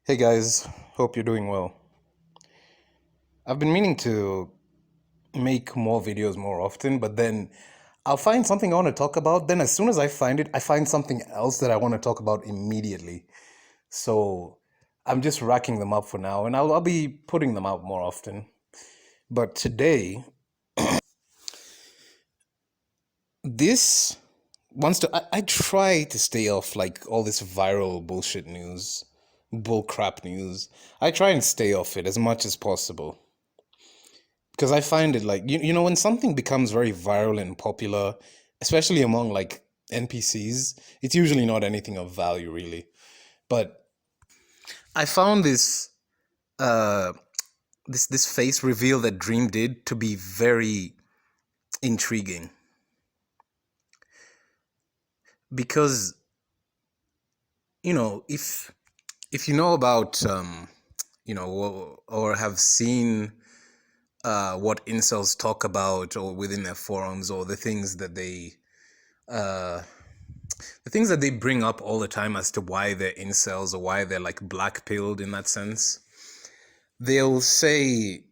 Hey guys, hope you're doing well. I've been meaning to make more videos more often, but then I'll find something I want to talk about. Then, as soon as I find it, I find something else that I want to talk about immediately. So I'm just racking them up for now, and I'll be putting them out more often. But today, this wants to. I try to stay off like all this viral bullshit news, bull crap news. I try and stay off it as much as possible. Because I find it like when something becomes very viral and popular, especially among like NPCs, it's usually not anything of value really. But I found uh this face reveal that Dream did to be very intriguing because if you know about or have seen what incels talk about or within their forums or uh the things that they bring up all the time as to why they're incels or why they're like black pilled in that sense. They'll say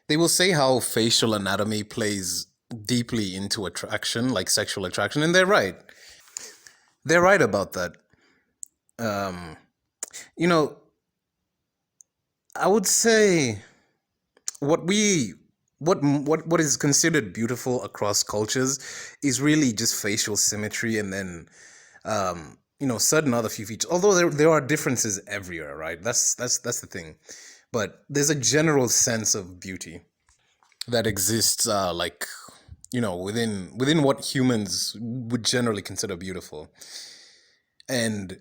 they will say how facial anatomy plays deeply into attraction, like sexual attraction, and they're right. They're right about that. Um, you know, I would say what we what is considered beautiful across cultures is really just facial symmetry and then certain other few features. Although there are differences everywhere, right? That's the thing. But there's a general sense of beauty that exists, like within what humans would generally consider beautiful. And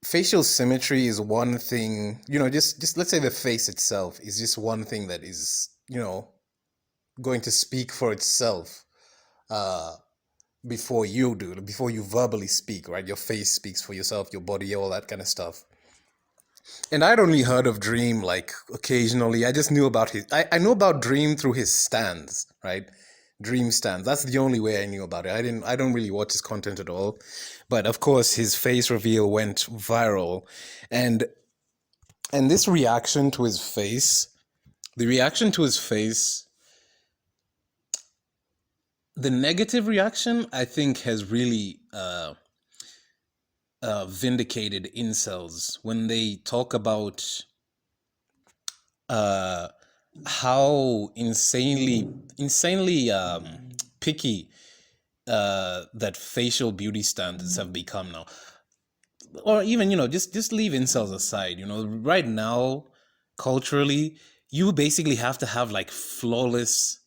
facial symmetry is one thing. Just let's say the face itself is just one thing that is going to speak for itself. Uh, before you verbally speak, right? Your face speaks for yourself, your body, all that kind of stuff. And I'd only heard of Dream like occasionally. I just knew about I know about Dream through his stands, right? Dream stands. That's the only way I knew about it. I don't really watch his content at all. But of course his face reveal went viral. And this reaction to his face, the reaction to his face, the negative reaction, I think has really vindicated incels when they talk about uh, how insanely picky that facial beauty standards have become now. Or even just leave incels aside. Right now, culturally, you basically have to have like flawless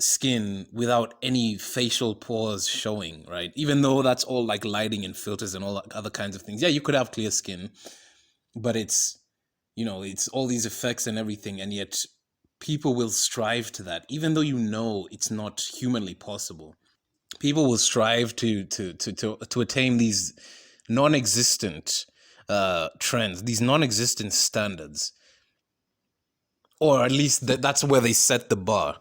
skin without any facial pores showing, right? Even though that's all like lighting and filters and all other kinds of things. Yeah, you could have clear skin, but it's all these effects and everything, and yet people will strive to that, even though it's not humanly possible. People will strive to attain these non-existent trends, these non-existent standards, or at least that's where they set the bar.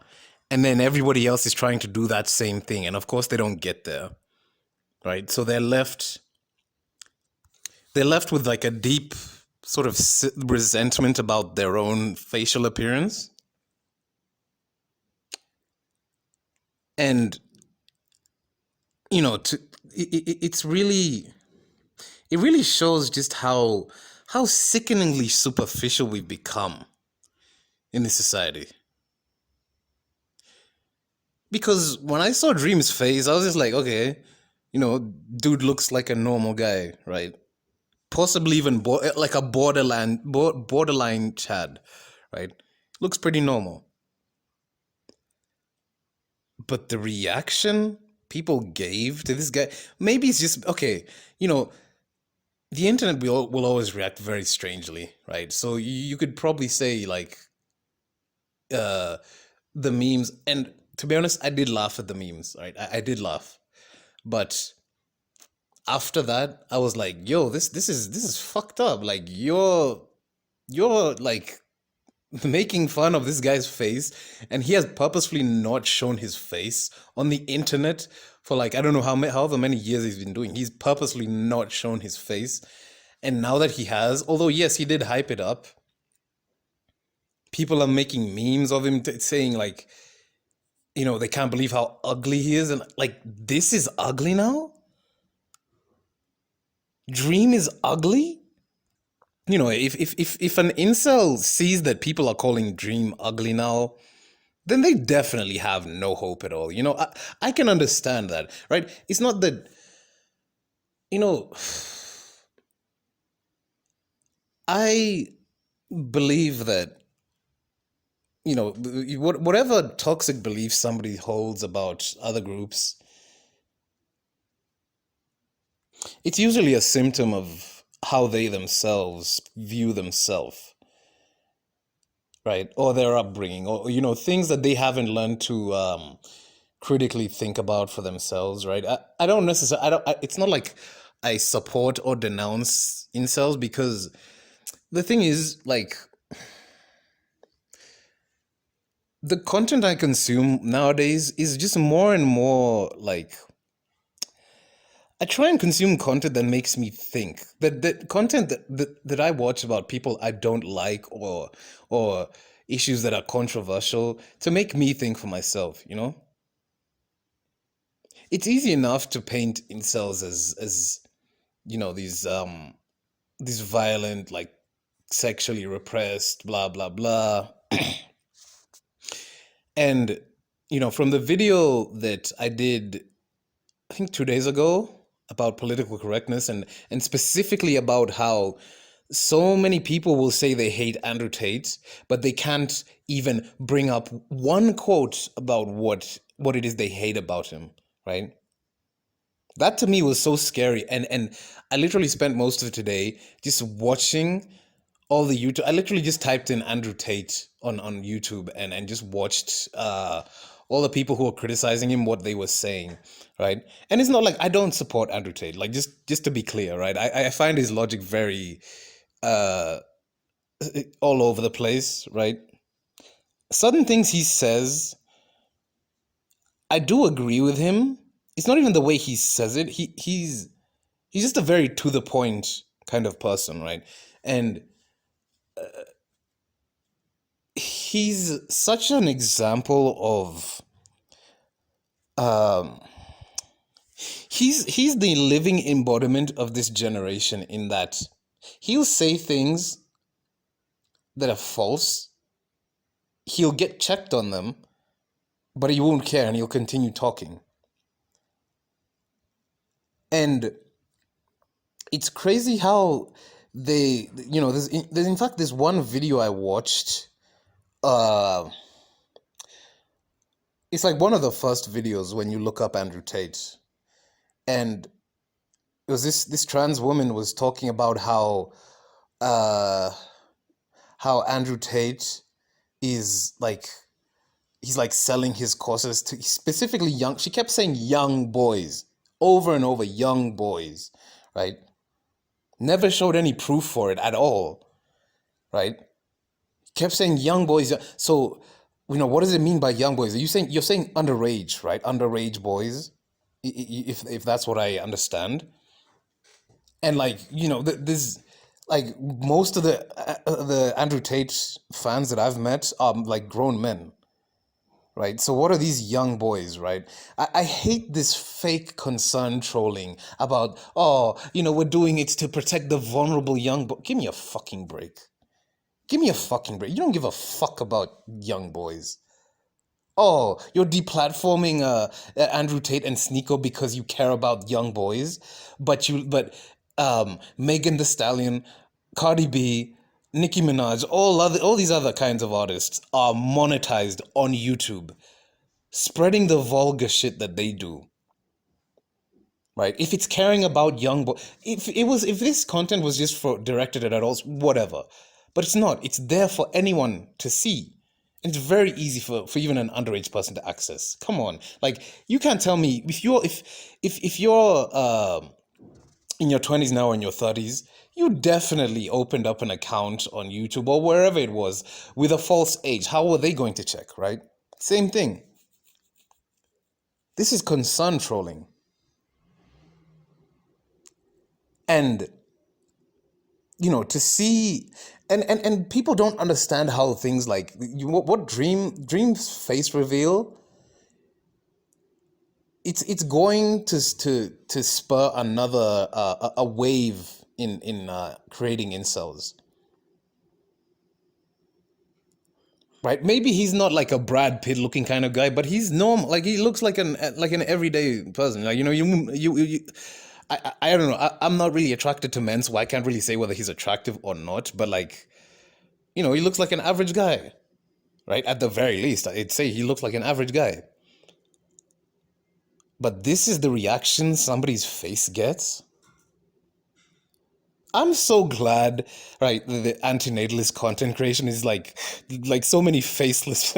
And then everybody else is trying to do that same thing, and of course they don't get there, right? So they're left with like a deep sort of resentment about their own facial appearance. And it's really, it really shows just how sickeningly superficial we've become in this society. Because when I saw Dream's face, I was just like, okay, dude looks like a normal guy, right? Possibly even like a borderline Chad, right? Looks pretty normal. But the reaction people gave to this guy, maybe it's just okay. The internet will always react very strangely, right? So you could probably say like uh the memes, and to be honest, I did laugh at the memes, right? I did laugh, but after that, I was like, yo, this is fucked up. Like you're like making fun of this guy's face, and he has purposefully not shown his face on the internet for like I don't know however many years he's been doing. He's purposely not shown his face, And now that he has, although yes, he did hype it up, people are making memes of him saying like, they can't believe how ugly he is, and like, this is ugly now. Dream is ugly. If an incel sees that people are calling Dream ugly now, then they definitely have no hope at all. I can understand that, right? It's not that, you know, I believe that, whatever toxic belief somebody holds about other groups, it's usually a symptom of how they themselves view themselves, right? Or their upbringing, or, things that they haven't learned to critically think about for themselves, right? I don't necessarily, it's not like I support or denounce incels, because the thing is, like, the content I consume nowadays is just more and more like, I try and consume content that makes me think. That content that I watch about people I don't like, or issues that are controversial, to make me think for myself. It's easy enough to paint incels as these violent, like, sexually repressed, blah blah blah. And from the video that I did, I think 2 days ago, about political correctness, and specifically about how so many people will say they hate Andrew Tate, but they can't even bring up one quote about what it is they hate about him, right? That to me was so scary, and I literally spent most of today just watching all the YouTube. I literally just typed in Andrew Tate on YouTube, and just watched all the people who were criticizing him, what they were saying, right? And it's not like I don't support Andrew Tate. Like, just to be clear, right? I find his logic very uh all over the place, right? Certain things he says, I do agree with him. It's not even the way he says it. He's just a very to the point kind of person, right? And he's such an example of um he's the living embodiment of this generation, in that he'll say things that are false, he'll get checked on them, but he won't care, and he'll continue talking. And it's crazy how there's in fact this one video I watched. uh it's like one of the first videos when you look up Andrew Tate, and it was this trans woman was talking about uh how Andrew Tate is like, he's like selling his courses to specifically young, she kept saying young boys over and over, young boys, right? Never showed any proof for it at all, right? Kept saying young boys. So, what does it mean by young boys? You're saying underage, right? Underage boys, if that's what I understand. And like, this, like, most of the Andrew Tate fans that I've met are like grown men, right? So what are these young boys, right? I hate this fake concern trolling about, oh, we're doing it to protect the vulnerable young boy. Give me a fucking break. Give me a fucking break. You don't give a fuck about young boys. Oh, you're deplatforming Andrew Tate and Sneeko because you care about young boys, but Megan Thee Stallion, Cardi B, Nicki Minaj, all these other kinds of artists are monetized on YouTube, spreading the vulgar shit that they do. Right? If it's caring about young boy, if this content was just for directed at adults, whatever. But it's not. It's there for anyone to see. And it's very easy for even an underage person to access. Come on. Like, you can't tell me if you're in your 20s now or in your 30s, you definitely opened up an account on YouTube or wherever it was with a false age. How were they going to check, right? Same thing. This is concern trolling. And to see, and people don't understand how things like what dreams face reveal. It's going to spur another a wave in creating incels. Right? Maybe he's not like a Brad Pitt looking kind of guy, but he's normal. Like he looks like an everyday person. Like I don't know. I'm not really attracted to men, so I can't really say whether he's attractive or not. But like he looks like an average guy, right? At the very least, I'd say he looks like an average guy. But this is the reaction somebody's face gets. I'm so glad, right? The antinatalist content creation is like so many faceless,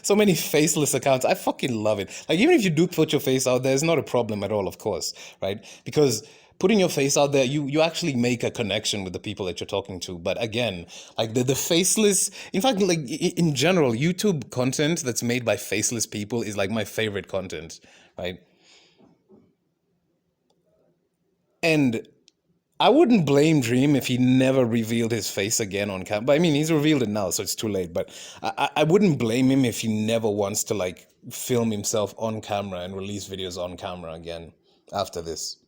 so many faceless accounts. I fucking love it. Like even if you do put your face out there, it's not a problem at all, of course, right? Because putting your face out there, you actually make a connection with the people that you're talking to. But again, like the faceless, in fact, like in general, YouTube content that's made by faceless people is like my favorite content, right? And I wouldn't blame Dream if he never revealed his face again on camera. But I mean, he's revealed it now, so it's too late. But I wouldn't blame him if he never wants to like film himself on camera and release videos on camera again after this.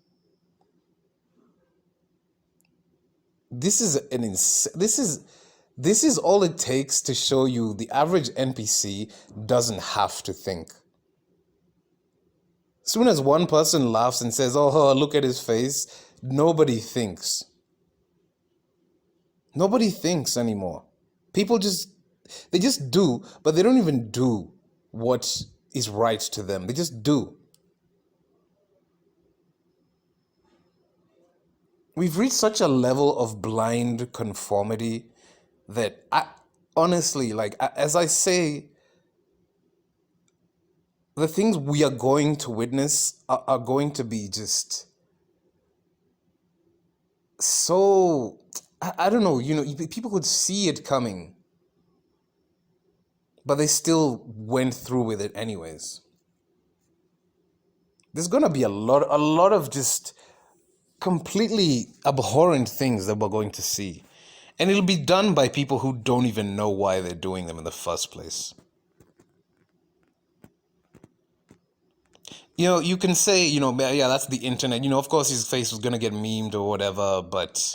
This is this is all it takes to show you the average NPC doesn't have to think. Soon as one person laughs and says, "Oh, look at his face," nobody thinks. Nobody thinks anymore. People they just do, but they don't even do what is right to them. They just do. We've reached such a level of blind conformity that I honestly, like, as I say, the things we are going to witness are going to be just so, I don't know, people could see it coming, but they still went through with it anyways. There's gonna be a lot of just completely abhorrent things that we're going to see. And it'll be done by people who don't even know why they're doing them in the first place. You can say, yeah, that's the internet. Of course his face was gonna get memed or whatever, but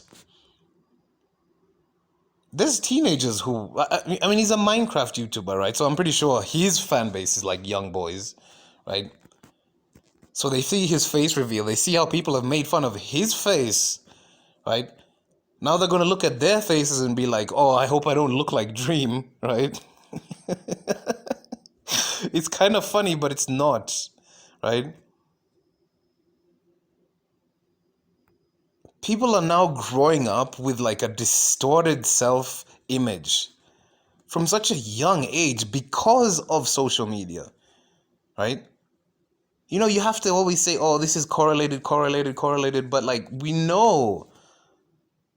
there's teenagers who, I mean, he's a Minecraft YouTuber, right? So I'm pretty sure his fan base is like young boys, right? So they see his face reveal, they see how people have made fun of his face, right? Now they're going to look at their faces and be like, oh, I hope I don't look like Dream, right? It's kind of funny, but it's not, right? People are now growing up with like a distorted self-image from such a young age because of social media, right? You have to always say, oh, this is correlated, but like we know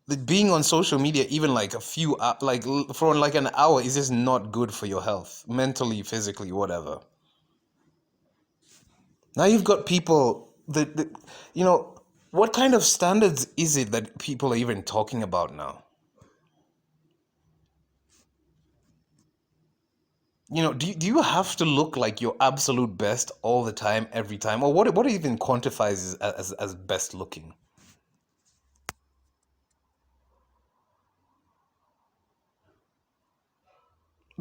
that being on social media, even like a few, like for like an hour, is just not good for your health, mentally, physically, whatever. Now you've got people that what kind of standards is it that people are even talking about now? Do you have to look like your absolute best all the time, every time? Or what even quantifies as best looking?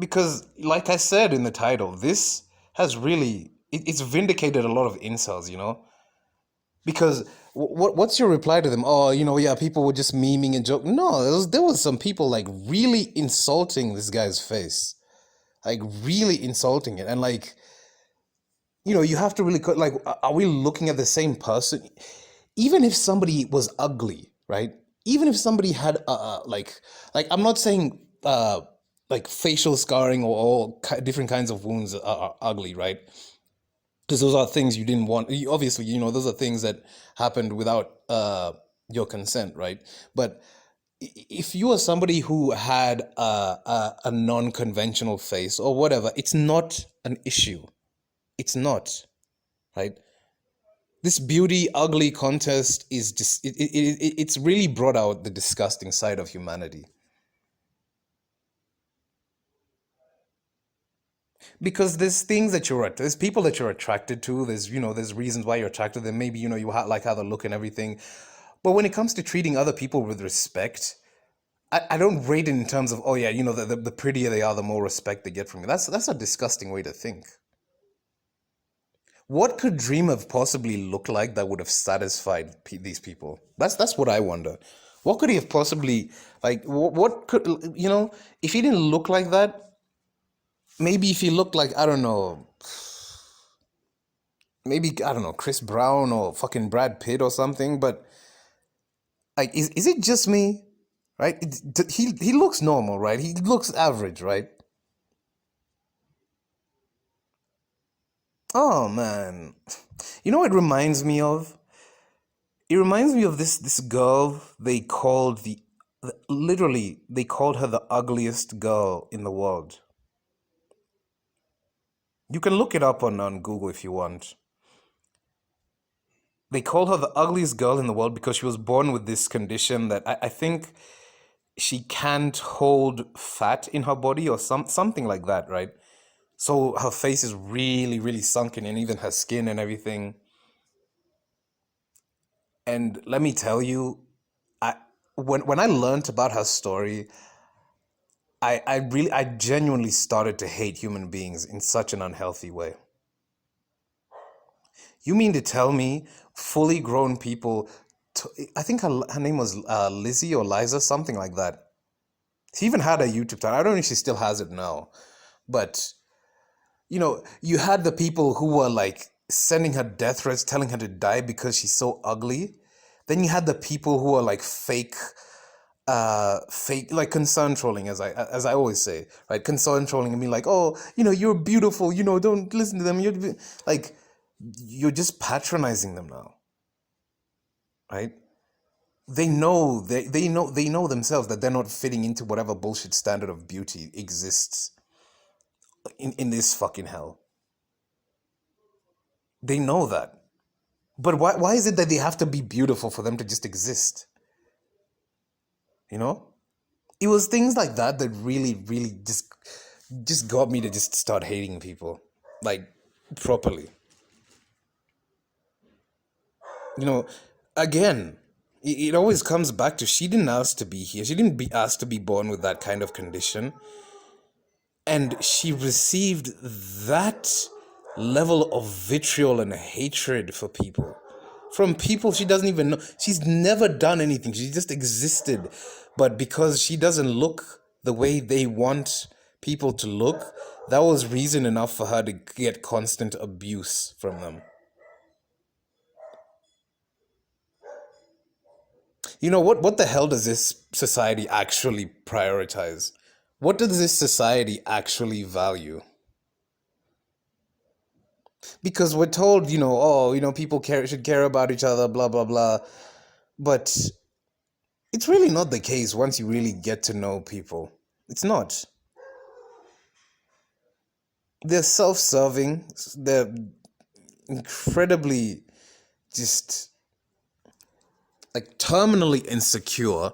Because, like I said in the title, this has really, it's vindicated a lot of incels. Because what's your reply to them? Oh, yeah, people were just memeing and joking. No, there was some people like really insulting this guy's face. Like really insulting it. And like, you have to really, like, are we looking at the same person? Even if somebody was ugly, right? Even if somebody had like I'm not saying like facial scarring or all different kinds of wounds are ugly, right? Because those are things you didn't want. Obviously, those are things that happened without your consent, right? But if you are somebody who had a non-conventional face or whatever, it's not an issue. It's not, right? This beauty ugly contest is just it's really brought out the disgusting side of humanity. Because there's things that there's people that you're attracted to. There's there's reasons why you're attracted to them. Maybe like how they look and everything. But when it comes to treating other people with respect, I don't rate it in terms of, oh yeah, the prettier they are, the more respect they get from you. That's a disgusting way to think. What could Dream have possibly looked like that would have satisfied these people? That's what I wonder. What could he have possibly, like? What could, if he didn't look like that? Maybe if he looked like, I don't know, maybe I don't know, Chris Brown or fucking Brad Pitt or something. But like, is it just me? Right? He looks normal, right? He looks average, right? Oh man, you know what it reminds me of? It reminds me of this girl they called literally they called her the ugliest girl in the world. You can look it up on Google if you want. They called her the ugliest girl in the world because she was born with this condition that I think she can't hold fat in her body or something like that, right? So her face is really, really sunken, and even her skin and everything. And let me tell you, I when I learned about her story, I genuinely started to hate human beings in such an unhealthy way. You mean to tell me fully grown people, I think her name was Lizzie or Liza, something like that. She even had a YouTube channel. I don't know if she still has it now. But, you had the people who were like sending her death threats, telling her to die because she's so ugly. Then you had the people who are like fake, like concern trolling, as I always say, right? Concern trolling and be like, oh, you're beautiful, don't listen to them. Like, you're just patronizing them now, right? They know themselves that they're not fitting into whatever bullshit standard of beauty exists in this fucking hell. They know that. But why is it that they have to be beautiful for them to just exist? You know? It was things like that that really, really just got me to just start hating people. Like, properly. You know, again, it always comes back to, she didn't ask to be here. She didn't be asked to be born with that kind of condition. And she received that level of vitriol and hatred for people from people she doesn't even know. She's never done anything. She just existed. But because she doesn't look the way they want people to look, that was reason enough for her to get constant abuse from them. What the hell does this society actually prioritize? What does this society actually value? Because we're told, oh, people should care about each other, blah blah blah. But it's really not the case once you really get to know people. It's not. They're self-serving. They're incredibly just like terminally insecure,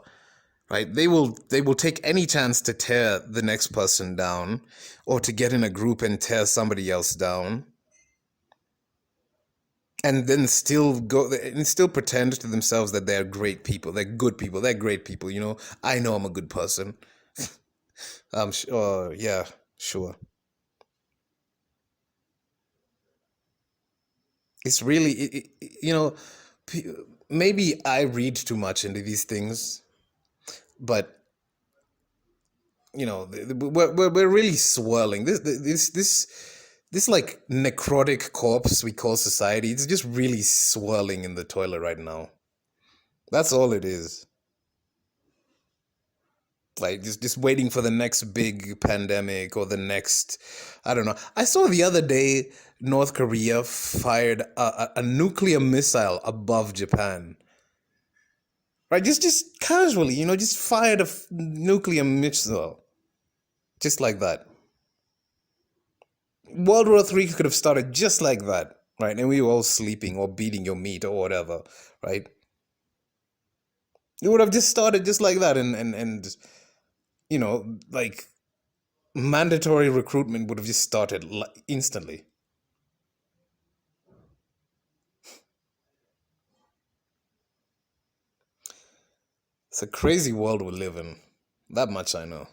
right? They will take any chance to tear the next person down or to get in a group and tear somebody else down. And then still pretend to themselves that they're great people, they're good people, they're great people. I know I'm a good person. Yeah, sure. It's really, maybe I read too much into these things, but we're really swirling this like necrotic corpse we call society. It's just really swirling in the toilet right now. That's all it is. Like, just waiting for the next big pandemic or the next, I don't know. I saw the other day North Korea fired a nuclear missile above Japan. Right, just casually, just fired a nuclear missile, just like that. World War III could have started just like that. right? And we were all sleeping or beating your meat or whatever, right? It would have just started just like that, and like mandatory recruitment would have just started instantly. It's a crazy world we live in. That much I know.